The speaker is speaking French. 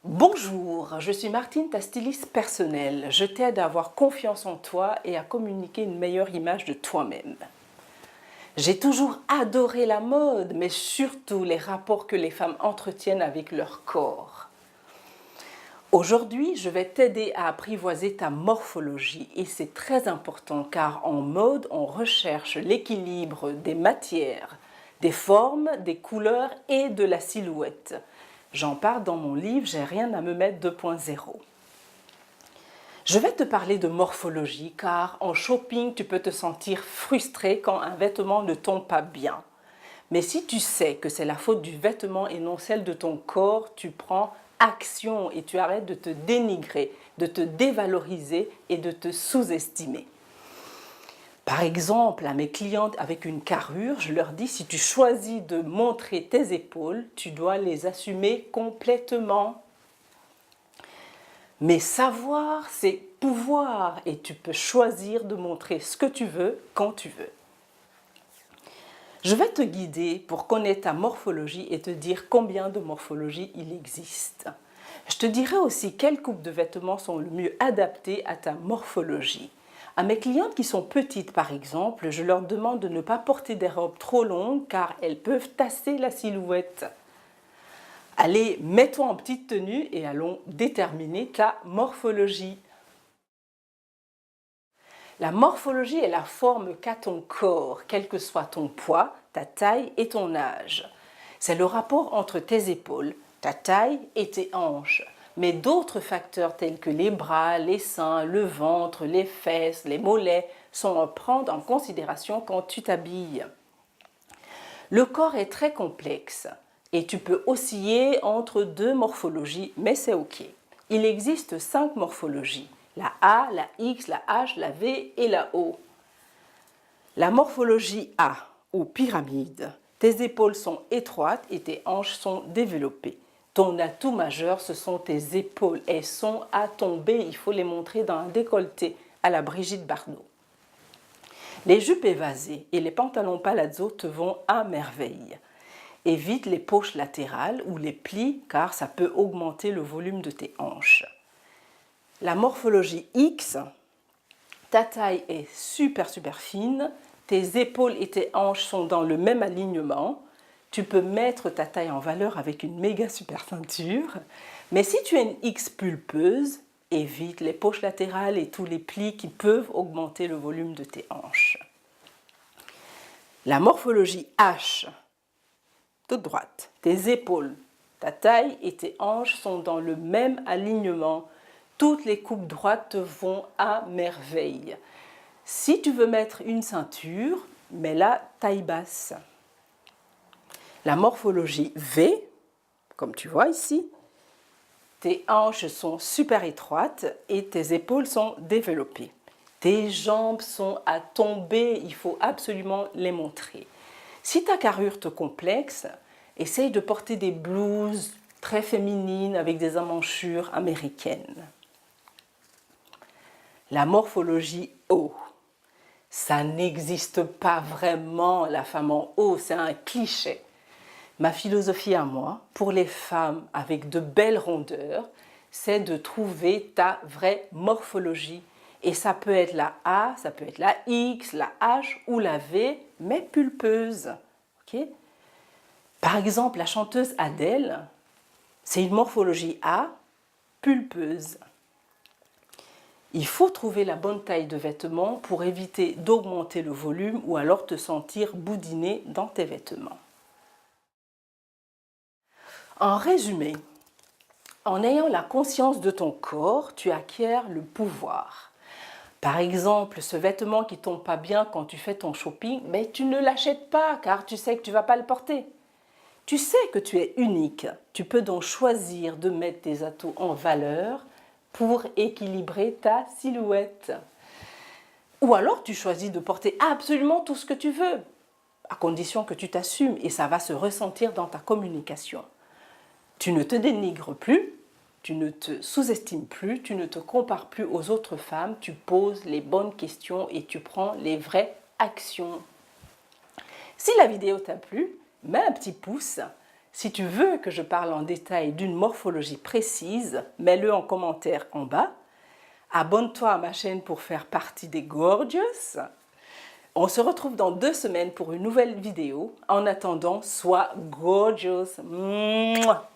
Bonjour, je suis Martine, ta styliste personnelle. Je t'aide à avoir confiance en toi et à communiquer une meilleure image de toi-même. J'ai toujours adoré la mode, mais surtout les rapports que les femmes entretiennent avec leur corps. Aujourd'hui, je vais t'aider à apprivoiser ta morphologie et c'est très important car en mode, on recherche l'équilibre des matières, des formes, des couleurs et de la silhouette. J'en parle dans mon livre « J'ai rien à me mettre 2.0 ». Je vais te parler de morphologie car en shopping, tu peux te sentir frustré quand un vêtement ne tombe pas bien. Mais si tu sais que c'est la faute du vêtement et non celle de ton corps, tu prends action et tu arrêtes de te dénigrer, de te dévaloriser et de te sous-estimer. Par exemple, à mes clientes avec une carrure, je leur dis si tu choisis de montrer tes épaules, tu dois les assumer complètement. Mais savoir, c'est pouvoir et tu peux choisir de montrer ce que tu veux quand tu veux. Je vais te guider pour connaître ta morphologie et te dire combien de morphologies il existe. Je te dirai aussi quelles coupes de vêtements sont le mieux adaptées à ta morphologie. À mes clientes qui sont petites par exemple, je leur demande de ne pas porter des robes trop longues car elles peuvent tasser la silhouette. Allez, mets-toi en petite tenue et allons déterminer ta morphologie. La morphologie est la forme qu'a ton corps, quel que soit ton poids, ta taille et ton âge. C'est le rapport entre tes épaules, ta taille et tes hanches. Mais d'autres facteurs tels que les bras, les seins, le ventre, les fesses, les mollets sont à prendre en considération quand tu t'habilles. Le corps est très complexe et tu peux osciller entre deux morphologies, mais c'est ok. Il existe 5 morphologies, la A, la X, la H, la V et la O. La morphologie A, ou pyramide, tes épaules sont étroites et tes hanches sont développées. Ton atout majeur, ce sont tes épaules. Elles sont à tomber, il faut les montrer dans un décolleté à la Brigitte Bardot. Les jupes évasées et les pantalons palazzo te vont à merveille. Évite les poches latérales ou les plis car ça peut augmenter le volume de tes hanches. La morphologie X, ta taille est super fine, tes épaules et tes hanches sont dans le même alignement. Tu peux mettre ta taille en valeur avec une méga super ceinture. Mais si tu es une X pulpeuse, évite les poches latérales et tous les plis qui peuvent augmenter le volume de tes hanches. La morphologie H, toute droite, tes épaules, ta taille et tes hanches sont dans le même alignement. Toutes les coupes droites te vont à merveille. Si tu veux mettre une ceinture, mets-la taille basse. La morphologie V, comme tu vois ici, tes hanches sont super étroites et tes épaules sont développées. Tes jambes sont à tomber, il faut absolument les montrer. Si ta carrure te complexe, essaye de porter des blouses très féminines avec des emmanchures américaines. La morphologie O. Ça n'existe pas vraiment, la femme en haut, c'est un cliché. Ma philosophie à moi, pour les femmes avec de belles rondeurs, c'est de trouver ta vraie morphologie. Et ça peut être la A, ça peut être la X, la H ou la V, mais pulpeuse. Okay? Par exemple, la chanteuse Adèle, c'est une morphologie A, pulpeuse. Il faut trouver la bonne taille de vêtements pour éviter d'augmenter le volume ou alors te sentir boudiné dans tes vêtements. En résumé, en ayant la conscience de ton corps, tu acquiers le pouvoir. Par exemple, ce vêtement qui ne tombe pas bien quand tu fais ton shopping, mais tu ne l'achètes pas car tu sais que tu ne vas pas le porter. Tu sais que tu es unique. Tu peux donc choisir de mettre tes atouts en valeur pour équilibrer ta silhouette. Ou alors tu choisis de porter absolument tout ce que tu veux, à condition que tu t'assumes et ça va se ressentir dans ta communication. Tu ne te dénigres plus, tu ne te sous-estimes plus, tu ne te compares plus aux autres femmes, tu poses les bonnes questions et tu prends les vraies actions. Si la vidéo t'a plu, mets un petit pouce Si tu veux que je parle en détail d'une morphologie précise, mets-le en commentaire en bas. Abonne-toi à ma chaîne pour faire partie des Gorgeous. On se retrouve dans 2 semaines pour une nouvelle vidéo. En attendant, sois gorgeous. Mouah.